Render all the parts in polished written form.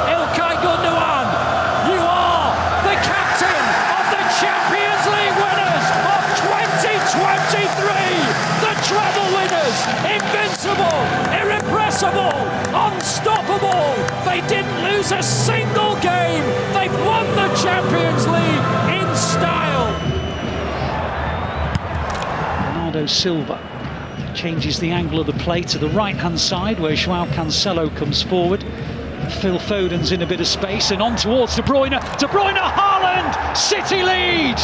Ilkay Gundogan, you are the captain of the Champions League winners of 2023. The treble winners, invincible, irrepressible, unstoppable. They didn't lose a single game. They've won the Champions League in style. Bernardo Silva changes the angle of the play to the right-hand side where Joao Cancelo comes forward. Phil Foden's in a bit of space and on towards De Bruyne. De Bruyne, Haaland, City lead!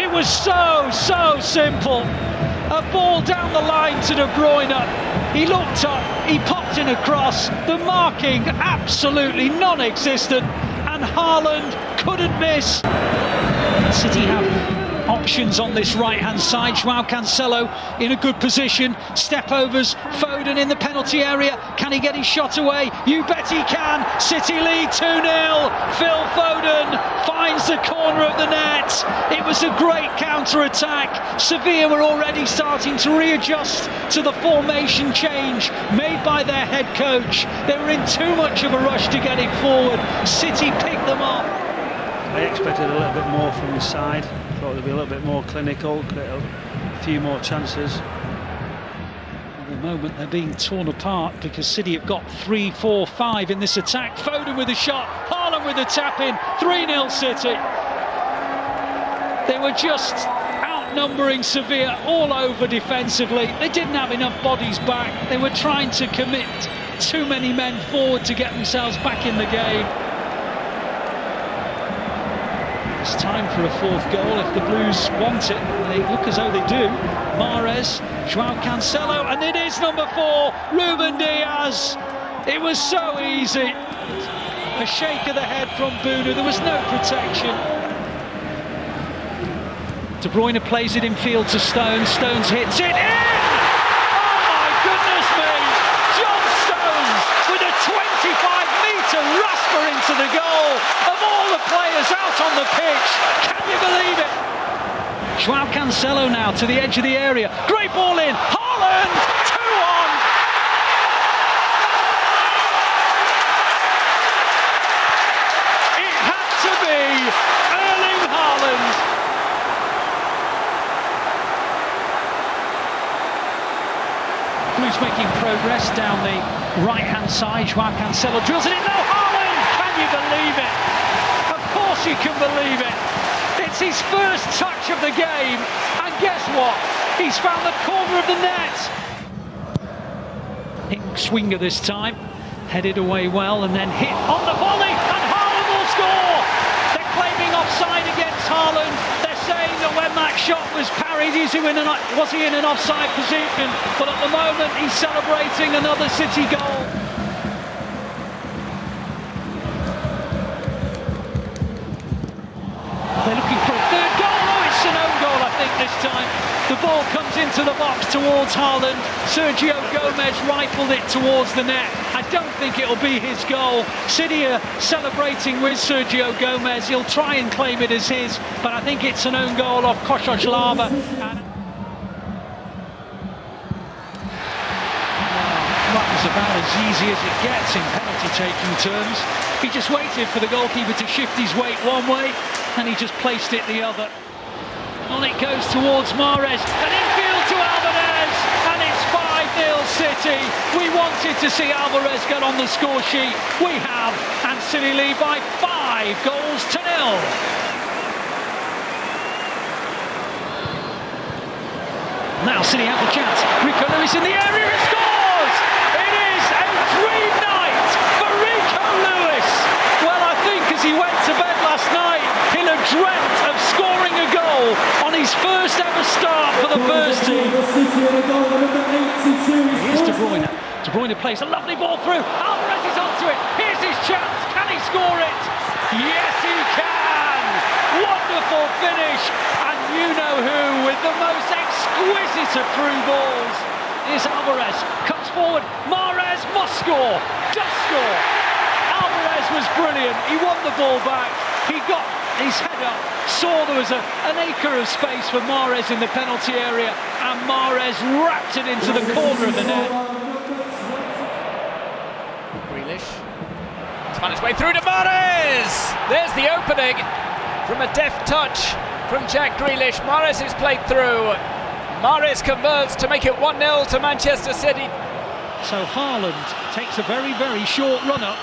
It was so simple. A ball down the line to De Bruyne. He looked up, he popped in a cross. The marking absolutely non-existent and Haaland couldn't miss. City have options on this right-hand side. Joao Cancelo in a good position. Step overs, Foden in the penalty area. Can he get his shot away? You bet he can. City lead 2-0. Phil Foden finds the corner of the net. It was a great counter-attack. Sevilla were already starting to readjust to the formation change made by their head coach. They were in too much of a rush to get it forward. City picked them up. I expected a little bit more from the side. Thought they'd be a little bit more clinical, create a few more chances. At the moment they're being torn apart because City have got 3, 4, 5 in this attack. Foden with a shot, Haaland with a tap in, 3-0 City. They were just outnumbering Sevilla all over defensively. They didn't have enough bodies back. They were trying to commit too many men forward to get themselves back in the game. It's time for a fourth goal if the Blues want it. They look as though they do. Mahrez, Joao Cancelo, and it is number 4, Ruben Diaz. It was so easy. A shake of the head from Bruyne, there was no protection. De Bruyne plays it in field to Stones, Stones hits it in! Oh my goodness me! John Stones with a 25-metre rasper into the goal. Of all the players out on the pitch, can you believe it? Joao Cancelo now to the edge of the area. Great ball in, Haaland, 2-1. It had to be Erling Haaland. Blues making progress down the right-hand side. Joao Cancelo drills it in. No, Haaland! Can you believe it? Of course you can believe it. It's his first touch of the game, and guess what? He's found the corner of the net. Swinger this time, headed away well, and then hit on the volley, and Haaland will score. They're claiming offside against Haaland. They're saying that when that shot was parried, was he in an offside position? But at the moment, he's celebrating another City goal. They're looking for a third goal. Oh, it's an own goal, I think, this time. The ball comes into the box towards Haaland. Sergio Gomez rifled it towards the net. I don't think it'll be his goal. City are celebrating with Sergio Gomez. He'll try and claim it as his, but I think it's an own goal off Koshos Lava. That was about as easy as it gets in penalty-taking terms. He just waited for the goalkeeper to shift his weight one way, and he just placed it the other. On it goes towards Mahrez, and infield to Alvarez, and it's 5-0 City. We wanted to see Alvarez get on the score sheet. We have, and City lead by 5-0. Now City have the chance. Rico Lewis in the area, and scores! It is a dream night for Rico Lewis. Well, I think as he went to bed last night, he'll have dreamt of scoring a goal on his first ever start for the first team. Here's De Bruyne. De Bruyne plays a lovely ball through. Alvarez is onto it. Here's his chance. Can he score it? Yes, he can. Wonderful finish. And you know who with the most exquisite of through balls. Here's Alvarez. Cuts forward. Mahrez must score. Does score. Alvarez was brilliant. He won the ball back. He got his head up, saw there was an acre of space for Mahrez in the penalty area, and Mahrez wrapped it into the corner of the net. Grealish. found his way through to Mahrez. There's the opening from a deft touch from Jack Grealish. Mahrez is played through. Mahrez converts to make it 1-0 to Manchester City. So Haaland takes a very, very short run-up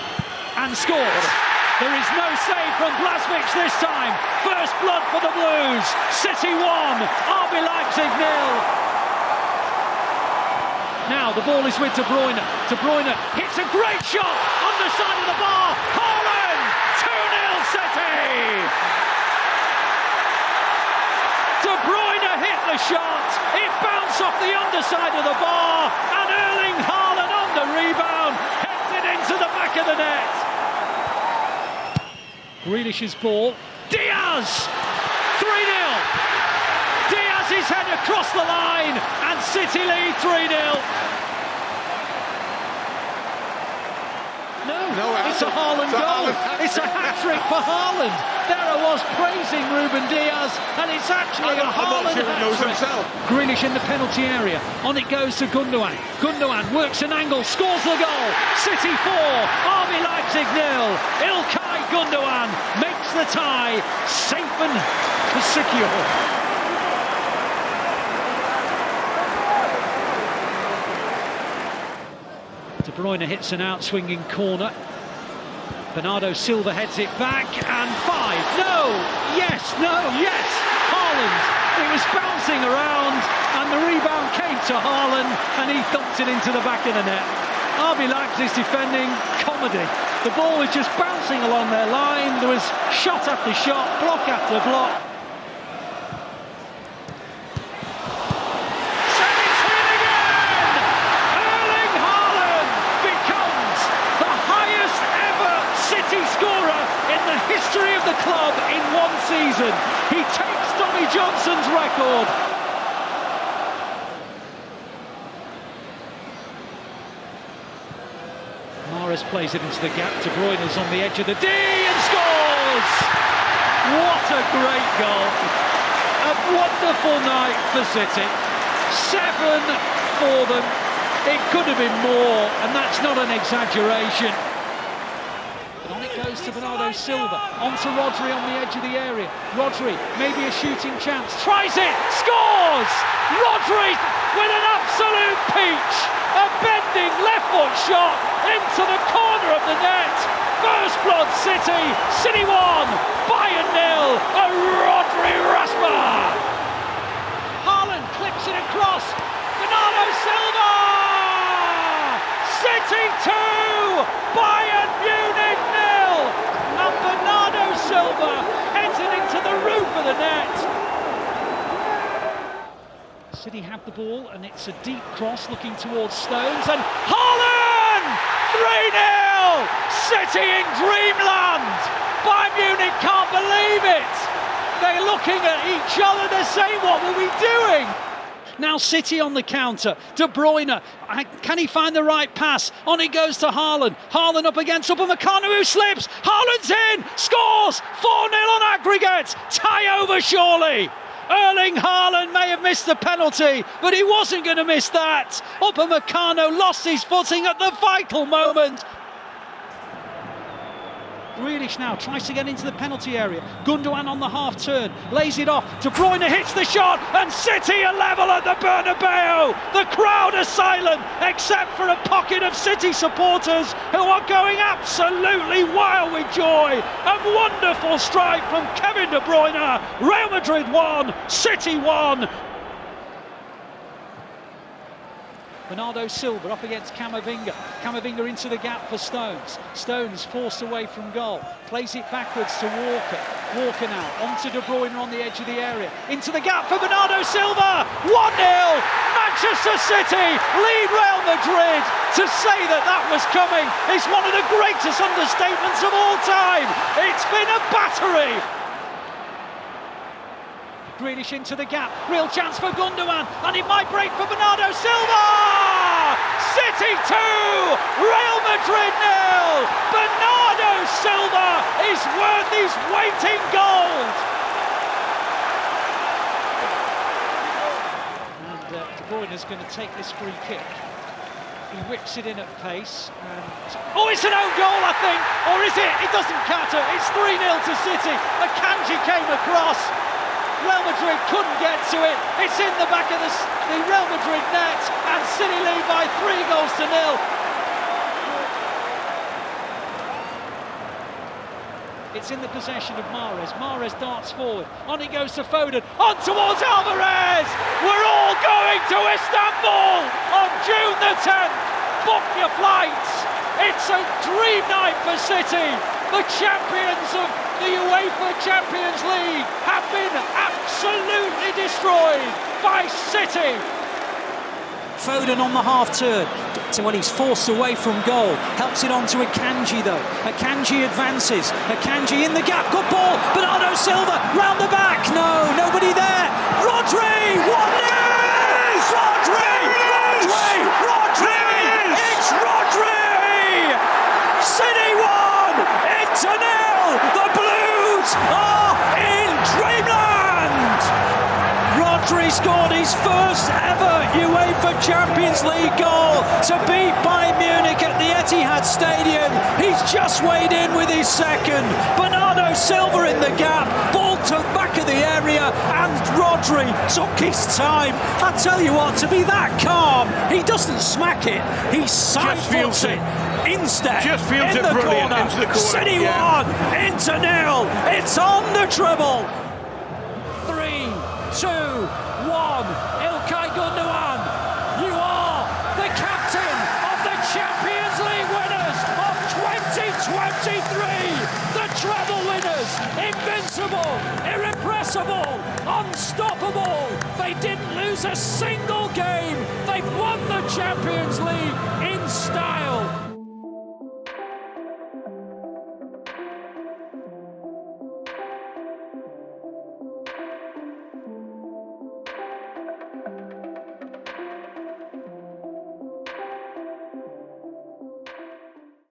and scores. There is no save from Blasvik this time. First blood for the Blues. City 1, RB Leipzig 0. Now the ball is with De Bruyne. De Bruyne hits a great shot on the side of the bar. Haaland, 2-0 City. De Bruyne hit the shot. It bounced off the underside of the bar, and Erling Haaland on the rebound heads it into the back of the net. Grealish's ball. Diaz, 3-0. Diaz's head across the line, and City lead 3-0. No, it's a Haaland goal. It's a hat-trick for Haaland. There I was praising Ruben Diaz, and it's actually a Haaland hat-trick. Grealish in the penalty area. On it goes to Gundogan. Gundogan works an angle, scores the goal. City 4, RB Leipzig 0. Ilkay Gundogan makes the tie. Safe and secure. De Bruyne hits an out-swinging corner. Bernardo Silva heads it back, and 5. No! Yes! No! Yes! Haaland! It was bouncing around, and the rebound came to Haaland, and he thumped it into the back of the net. RB Leipzig's defending comedy. The ball was just bouncing along their line. There was shot after shot, block after block. History of the club in one season. He takes Tommy Johnson's record. Mahrez plays it into the gap. De Bruyne's on the edge of the D and scores! What a great goal. A wonderful night for City. 7 for them. It could have been more, and that's not an exaggeration. On it goes to Bernardo Silva, onto Rodri on the edge of the area. Rodri, maybe a shooting chance, tries it, scores! Rodri with an absolute peach! A bending left foot shot into the corner of the net. First blood City, City 1, Bayern 0, a Rodri Raspa! Haaland clips it across, Bernardo Silva! City 2, Bayern Munich 0, and Bernardo Silva heads it into the roof of the net. City have the ball, and it's a deep cross looking towards Stones, and Haaland! 3-0! City in dreamland! Bayern Munich can't believe it! They're looking at each other, they're saying, what were we doing? Now City on the counter. De Bruyne, can he find the right pass? On it goes to Haaland. Haaland up against Upamecano, who slips. Haaland's in, scores. 4-0 on aggregate. Tie over surely. Erling Haaland may have missed the penalty, but he wasn't going to miss that. Upamecano lost his footing at the vital moment. Grealish now tries to get into the penalty area. Gundogan on the half turn, lays it off. De Bruyne hits the shot, and City are level at the Bernabeu. The crowd are silent, except for a pocket of City supporters who are going absolutely wild with joy. A wonderful strike from Kevin De Bruyne. Real Madrid 1, City 1. Bernardo Silva up against Camavinga. Camavinga into the gap for Stones. Stones forced away from goal. Plays it backwards to Walker. Walker now onto De Bruyne on the edge of the area. Into the gap for Bernardo Silva. 1-0. Manchester City lead Real Madrid. To say that was coming is one of the greatest understatements of all time. It's been a battery. Grealish into the gap, real chance for Gundogan, and it might break for Bernardo Silva! City 2, Real Madrid 0! Bernardo Silva is worth his weight in gold! And De Bruyne is going to take this free kick. He whips it in at pace. And oh, it's an own goal, I think. Or is it? It doesn't matter. It's 3-0 to City. Akanji came across. Real Madrid couldn't get to it. It's in the back of the Real Madrid net. And City lead by 3-0. It's in the possession of Mahrez. Mahrez darts forward. On he goes to Foden. On towards Alvarez! We're all going to Istanbul on June the 10th. Book your flights. It's a dream night for City. The champions of the UEFA Champions League have been absolutely destroyed by City. Foden on the half turn. Well, he's forced away from goal. Helps it on to Akanji though. Akanji advances. Akanji in the gap. Good ball. Bernardo Silva round the back. No, nobody there. Rodri. 1-0. Rodri. It's Rodri. City 1. Inter 0. The Blues are in dreamland. Rodri scored his first ever UEFA Champions League goal to beat Bayern Munich at the Etihad Stadium. He's just weighed in with his second. Bernardo Silva in the gap, ball to the back of the area, and Rodri took his time. I tell you what, to be that calm, he doesn't smack it, he side-foots it. Instead, in the corner, City 1, Inter 0. It's on the treble. 3, 2, 1. İlkay Gündoğan, you are the captain of the Champions League winners of 2023. The treble winners, invincible, irrepressible, unstoppable. They didn't lose a single game. They've won the Champions League.